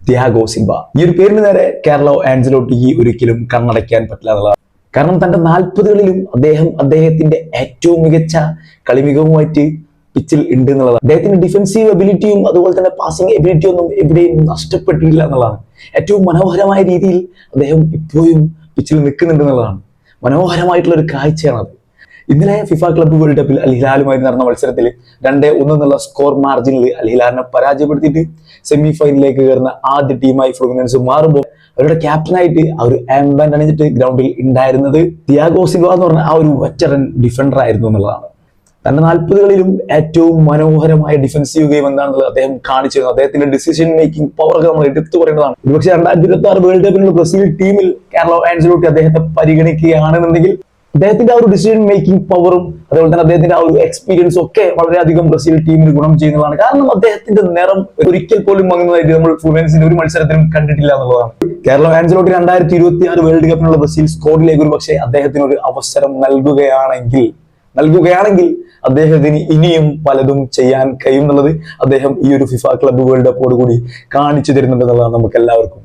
Thiago Silva. ഈ ഒരു പേരിന് നേരെ കാർലോ ആൻസലോട്ടിക്ക് ഒരിക്കലും കണ്ണടയ്ക്കാൻ പറ്റില്ല എന്നുള്ളതാണ്. കാരണം തന്റെ 40കളിലും അദ്ദേഹത്തിന്റെ ഏറ്റവും മികച്ച കളിമികവുമായിട്ട് പിച്ചിൽ ഉണ്ട് എന്നുള്ളതാണ്. അദ്ദേഹത്തിന്റെ ഡിഫൻസീവ് എബിലിറ്റിയും അതുപോലെ തന്നെ പാസിംഗ് എബിലിറ്റിയും ഒന്നും എവിടെയും നഷ്ടപ്പെട്ടിട്ടില്ല എന്നുള്ളതാണ്. ഏറ്റവും മനോഹരമായ രീതിയിൽ അദ്ദേഹം ഇപ്പോഴും പിച്ചിൽ നിൽക്കുന്നുണ്ട് എന്നുള്ളതാണ്. മനോഹരമായിട്ടുള്ള ഒരു കാഴ്ചയാണത്. ഇന്നലെ ഫിഫ ക്ലബ്ബ് വേൾഡ് കപ്പിൽ അൽ ഹിലാലുമായി നടന്ന മത്സരത്തിൽ 2-1 എന്നുള്ള സ്കോർ മാർജിനിൽ അൽ ഹിലാലിനെ പരാജയപ്പെടുത്തിയിട്ട് സെമി ഫൈനലിലേക്ക് കയറുന്ന ആദ്യ ടീമായി ഫ്ലുമിനൻസ് മാറുമ്പോൾ അവരുടെ ക്യാപ്റ്റനായിട്ട് ആ ഒരു ആംബാൻഡ് അണിഞ്ഞിട്ട് ഗ്രൗണ്ടിൽ ഉണ്ടായിരുന്നത് തിയാഗോ സിൽവ എന്ന് പറഞ്ഞ ആ ഒരു വെറ്ററൻ ഡിഫൻഡർ ആയിരുന്നു എന്നുള്ളതാണ്. തന്റെ 40കളിലും ഏറ്റവും മനോഹരമായ ഡിഫൻസീവ് ഗെയിം എന്താണെന്നുള്ളത് അദ്ദേഹം കാണിച്ചിരുന്നു. അദ്ദേഹത്തിന്റെ ഡിസിഷൻ മേക്കിംഗ് പവർ ഒക്കെ നമ്മൾ എടുത്തു പറയേണ്ടതാണ്. ഒരുപക്ഷെ 2026 വേൾഡ് കപ്പിനുള്ള ബ്രസീൽ ടീമിൽ കാർലോ ആൻസലോട്ടി അദ്ദേഹത്തെ പരിഗണിക്കുകയാണെന്നുണ്ടെങ്കിൽ അദ്ദേഹത്തിന്റെ ആ ഒരു ഡിസിഷൻ മേക്കിംഗ് പവറും അതുപോലെ തന്നെ അദ്ദേഹത്തിന്റെ ആ ഒരു എക്സ്പീരിയൻസും ഒക്കെ വളരെയധികം ബ്രസീൽ ടീമിന് ഗുണം ചെയ്യുന്നതാണ്. കാരണം അദ്ദേഹത്തിന്റെ നിറം ഒരിക്കൽ പോലും മങ്ങുന്നതായിട്ട് നമ്മൾ ഫ്ലുമിനൻസിന്റെ ഒരു മത്സരത്തിലും കണ്ടിട്ടില്ല എന്നുള്ളതാണ്. കാർലോ ആൻസലോട്ടി 2026 വേൾഡ് കപ്പിനുള്ള ബ്രസീൽ സ്കോഡിലേക്ക് ഒരു പക്ഷേ അദ്ദേഹത്തിന് ഒരു അവസരം നൽകുകയാണെങ്കിൽ അദ്ദേഹത്തിന് ഇനിയും പലതും ചെയ്യാൻ കഴിയും എന്നുള്ളത് അദ്ദേഹം ഈ ഒരു ഫിഫ ക്ലബ്ബ് വേൾഡ് കപ്പോട് കൂടി കാണിച്ചു തരുന്നുണ്ടെന്നുള്ളതാണ് നമുക്ക് എല്ലാവർക്കും